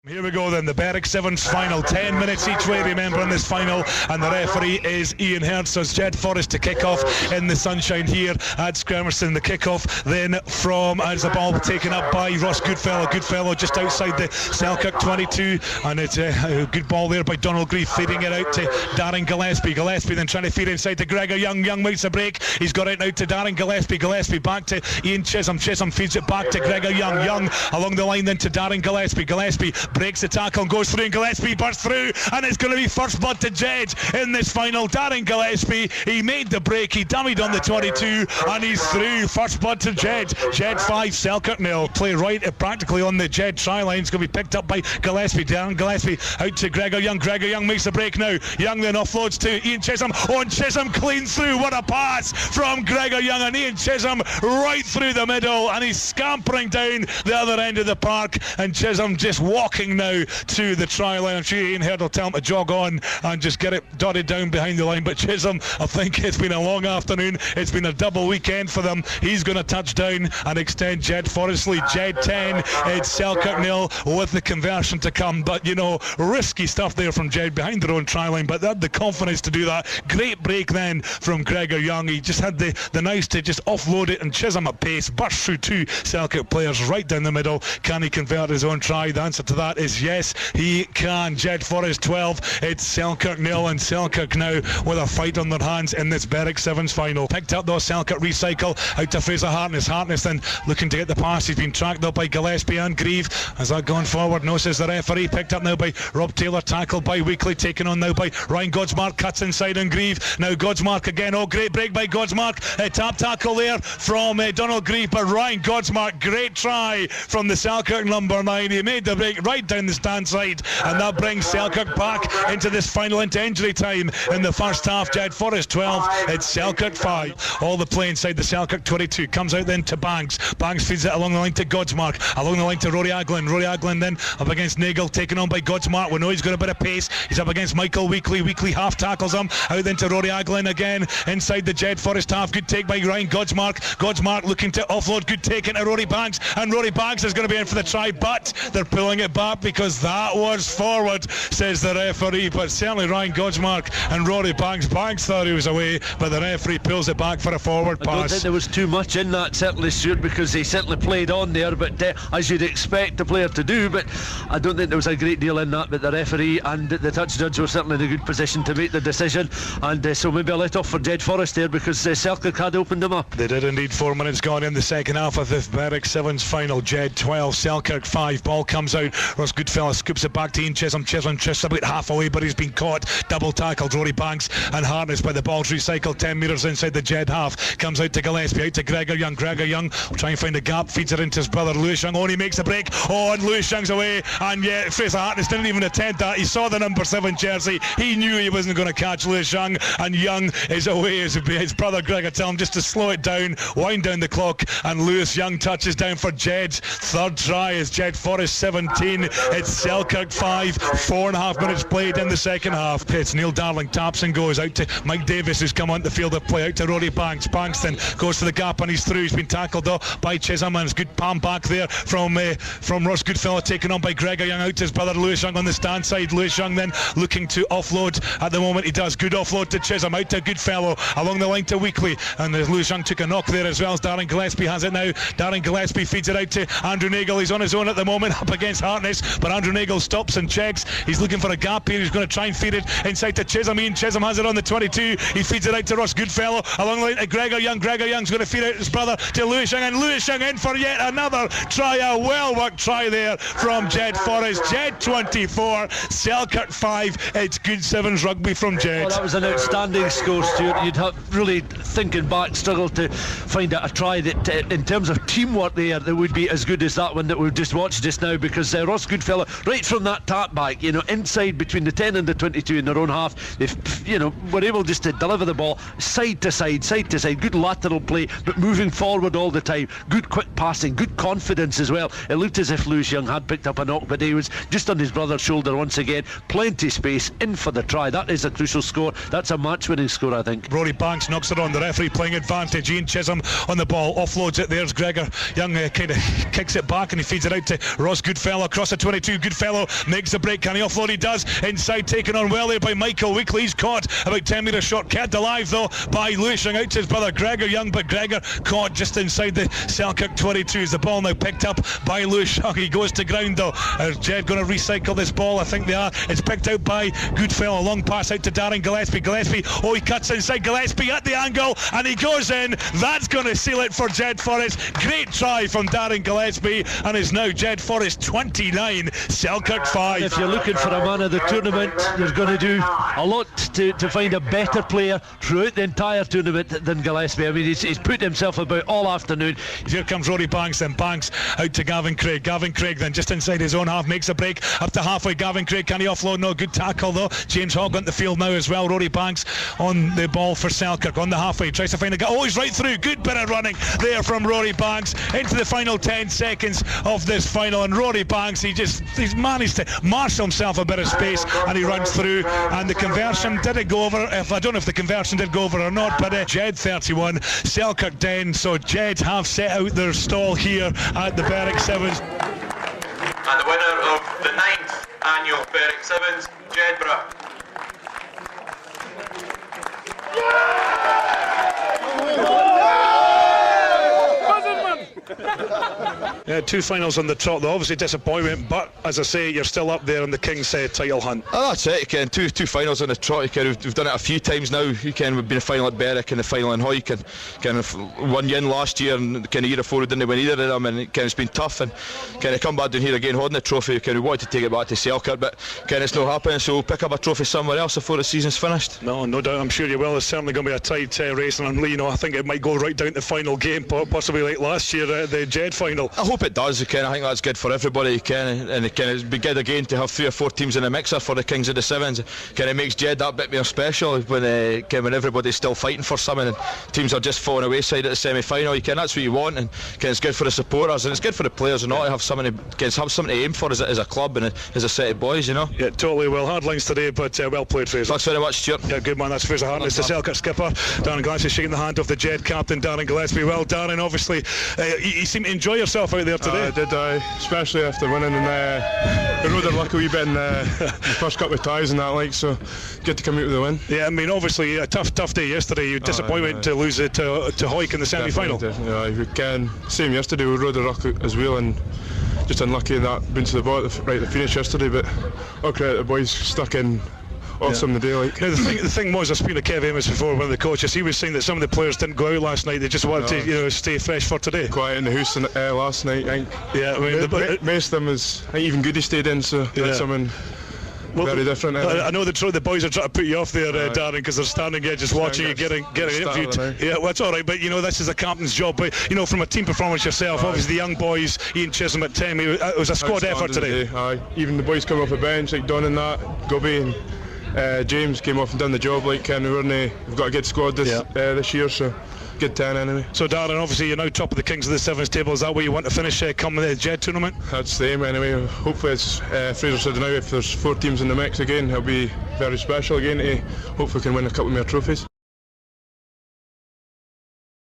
Here we go then, the Berwick Sevens final, 10 minutes each way, remember, in this final, and the referee is Ian Hertz. So it's Jedforest to kick off in the sunshine here at Scremerston. The kick-off then from, as the ball taken up by Ross Goodfellow just outside the Selkirk 22, and it's a good ball there by Donald Grieve, feeding it out to Darren Gillespie then trying to feed inside to Gregor Young makes a break, he's got it now to Darren Gillespie back to Ian Chisholm feeds it back to Gregor Young along the line then to Darren Gillespie breaks the tackle and goes through, and Gillespie bursts through, and it's going to be first blood to Jed in this final. Darren Gillespie, he made the break, he dummied on the 22, and he's through. First blood to Jed 5, Selkirk 0. Play right practically on the Jed try line. It's going to be picked up by Gillespie. Darren Gillespie out to Gregor Young makes the break now. Young then offloads to Ian Chisholm. And Chisholm clean through. What a pass from Gregor Young, and Ian Chisholm right through the middle, and he's scampering down the other end of the park, and Chisholm just walking now to the try line. I'm sure Ian Herd will tell him to jog on and just get it dotted down behind the line, but Chisholm, I think it's been a long afternoon, it's been a double weekend for them. He's going to touch down and extend Jedforest lead. Jed 10, it's Selkirk 0 with the conversion to come, but you know, risky stuff there from Jed behind their own try line, but they had the confidence to do that. Great break then from Gregor Young, he just had the nice to just offload it, and Chisholm at pace burst through two Selkirk players right down the middle. Can he convert his own try? The answer to that is yes, he can. Jedforest 12, it's Selkirk 0, and Selkirk now with a fight on their hands in this Berwick Sevens final. Picked up though, Selkirk recycle out to Fraser Hartness then looking to get the pass. He's been tracked though by Gillespie and Grieve. Has that gone forward? No, says the referee. Picked up now by Rob Taylor, tackled by Weekly, taken on now by Ryan Godsmark, cuts inside on Grieve. Now Godsmark again, great break by Godsmark, a tap tackle there from Donald Grieve, but Ryan Godsmark, great try from the Selkirk number 9. He made the break right down the stand side, and that brings Selkirk back into this final, into injury time in the first half. Jedforest 12, it's Selkirk 5. All the play inside the Selkirk 22, comes out then to Banks feeds it along the line to Godsmark, along the line to Rory Aglin then up against Nagel, taken on by Godsmark. We know he's got a bit of pace, he's up against Michael Weekly half tackles him, out then to Rory Aglin again inside the Jedforest half. Good take by Ryan Godsmark looking to offload, good take into Rory Banks, and Rory Banks is going to be in for the try, but they're pulling it back because that was forward, says the referee. But certainly Ryan Godsmark and Rory Banks thought he was away, but the referee pulls it back for a forward pass. I don't think there was too much in that, certainly, Stuart, because he certainly played on there, but as you'd expect a player to do, but I don't think there was a great deal in that. But the referee and the touch judge were certainly in a good position to make the decision, and so maybe a let off for Jedforest there, because Selkirk had opened them up. They did indeed. 4 minutes gone in the second half of the Berwick Sevens final. Jed 12, Selkirk 5. Ball comes out, Ross Goodfellow scoops it back to Ian Chisholm just about half away, but he's been caught, double tackled. Rory Banks and Harness, by the ball's recycled 10 metres inside the Jed half, comes out to Gillespie, out to Gregor Young will try and find a gap, feeds it into his brother Lewis Young. He makes a break, and Lewis Young's away, and yet Fraser Hartness didn't even attempt that. He saw the number 7 jersey, he knew he wasn't going to catch Lewis Young, and Young is away. His brother Gregor tell him just to slow it down, wind down the clock, and Lewis Young touches down for Jed's third try. Is Jedforest 17, it's Selkirk 5. 4.5 minutes played in the second half. It's Neil Darling, taps and goes out to Mike Davis, who's come on the field of play, out to Rory Banks then goes to the gap and he's through. He's been tackled though by Chisholm, and it's good palm back there from Ross Goodfellow, taken on by Gregor Young, out to his brother Lewis Young on the stand side. Lewis Young then looking to offload at the moment. He does. Good offload to Chisholm, out to Goodfellow, along the line to Weekly, and Lewis Young took a knock there as well as Darren Gillespie has it now. Darren Gillespie feeds it out to Andrew Nagel. He's on his own at the moment up against Hartness, but Andrew Nagel stops and checks. He's looking for a gap here. He's going to try and feed it inside to Chisholm. Ian Chisholm has it on the 22. He feeds it out to Ross Goodfellow, along the line to Gregor Young. Gregor Young's going to feed out his brother to Lewis Young, and Lewis Young in for yet another try. A well-worked try there from Jedforest. Jed 24, Selkirk 5. It's good sevens rugby from Jed. Well, that was an outstanding score, Stuart. You'd have, really thinking back, struggled to find a try that in terms of teamwork there that would be as good as that one that we've just watched just now, because Ross Goodfellow, right from that tap back, inside between the 10 and the 22 in their own half, they were able just to deliver the ball side to side, good lateral play, but moving forward all the time, good quick passing, good confidence as well. It looked as if Lewis Young had picked up a knock, but he was just on his brother's shoulder once again. Plenty space, in for the try. That is a crucial score. That's a match-winning score, I think. Rory Banks knocks it on. The referee playing advantage. Ian Chisholm on the ball, offloads it. There's Gregor Young, kind of kicks it back, and he feeds it out to Ross Goodfellow across the to 22. Goodfellow makes the break. Can he offload? He does. Inside, taken on well there by Michael Weekly. He's caught about 10 metres short. Kept alive though by Lewis, out to his brother Gregor Young, but Gregor caught just inside the Selkirk 22. Is the ball now picked up by Lewis Young? He goes to ground though. Is Jed going to recycle this ball? I think they are. It's picked out by Goodfellow. Long pass out to Darren Gillespie. Gillespie, oh, he cuts inside. Gillespie at the angle and he goes in. That's going to seal it for Jedforest. Great try from Darren Gillespie, and is now Jedforest 29, Selkirk 5. If you're looking for a man of the tournament, you're going to do a lot to find a better player throughout the entire tournament than Gillespie. I mean, he's put himself about all afternoon. Here comes Rory Banks, then Banks out to Gavin Craig. Gavin Craig then just inside his own half makes a break up to halfway. Gavin Craig, can he offload? No, good tackle though. James Hogg on the field now as well. Rory Banks on the ball for Selkirk on the halfway, tries to find a guy. Oh, he's right through. Good bit of running there from Rory Banks into the final 10 seconds of this final, and Rory Banks, he's managed to marshal himself a bit of space and he runs through, and the conversion, did it go over? I don't know if the conversion did go over or not, but Jed 31, Selkirk 10. So Jed have set out their stall here at the Berwick Sevens. And the winner of the 9th annual Berwick Sevens, Jedborough. Yeah, 2 finals on the trot though, obviously disappointment, but as I say, you're still up there in the King's title hunt. Oh, that's it, you can. Two finals on the trot. You can, we've done it a few times now. You can, we've been a final at Berwick and the final in Hoy. You can kind of won yin last year, and kind of year before we didn't win either of them, and it, it's been tough, and kind of come back down here again holding the trophy. We wanted to take it back to Selkirk, but kind of it's not happening, so we'll pick up a trophy somewhere else before the season's finished. No doubt, I'm sure you will. It's certainly going to be a tight race, and I think it might go right down to the final game, possibly like last year at the Jed final. I hope it does. I think that's good for everybody, and it can be good again to have 3 or 4 teams in the mixer for the Kings of the Sevens. Kind of makes Jed that bit more special when everybody's still fighting for something and teams are just falling away side at the semi-final. That's what you want, and it's good for the supporters and it's good for the players and all to have something to aim for as a club and as a set of boys, Yeah, totally. Well, hard lines today, but well played, Fraser. Thanks very much, Stuart. Yeah, good man. That's Fraser Hartness, the Selkirk skipper. Darren Gillespie shaking the hand of the Jed captain, Darren Gillespie. Well, Darren, obviously you seem to enjoy yourself out there today. I did, especially after winning, and we rode our luck a wee bit in the first couple of ties and that, so good to come out with the win. Yeah, I mean, obviously a tough day yesterday. You disappointment to lose it to Hoyk in the semi-final. Yeah, we can. Same yesterday, we rode our luck as well, and just unlucky in that been to the bottom right at the finish yesterday, but all credit the boys stuck in. Awesome the day, Now, the thing was, I was speaking to Kev Amos before, one of the coaches. He was saying that some of the players didn't go out last night. They just wanted to, stay fresh for today. Quiet in the house last night, I think. Yeah, I mean, most of them I think even Goody stayed in, so that's something very different. I know the boys are trying to put you off there, Darren, because they're standing there just watching you getting interviewed. Yeah, well, it's all right, but this is a captain's job. But from a team performance yourself, obviously the young boys, Ian Chisholm at 10, it was a squad effort today. Even the boys come off the bench like Don and that, Gubby and James came off and done the job. We've got a good squad this year, so good 10 anyway. So Darren, obviously you're now top of the Kings of the Sevens table. Is that where you want to finish come the Jed tournament? That's the aim anyway. Hopefully, as Fraser said now, if there's 4 teams in the mix again, it'll be very special again to hopefully can win a couple more trophies.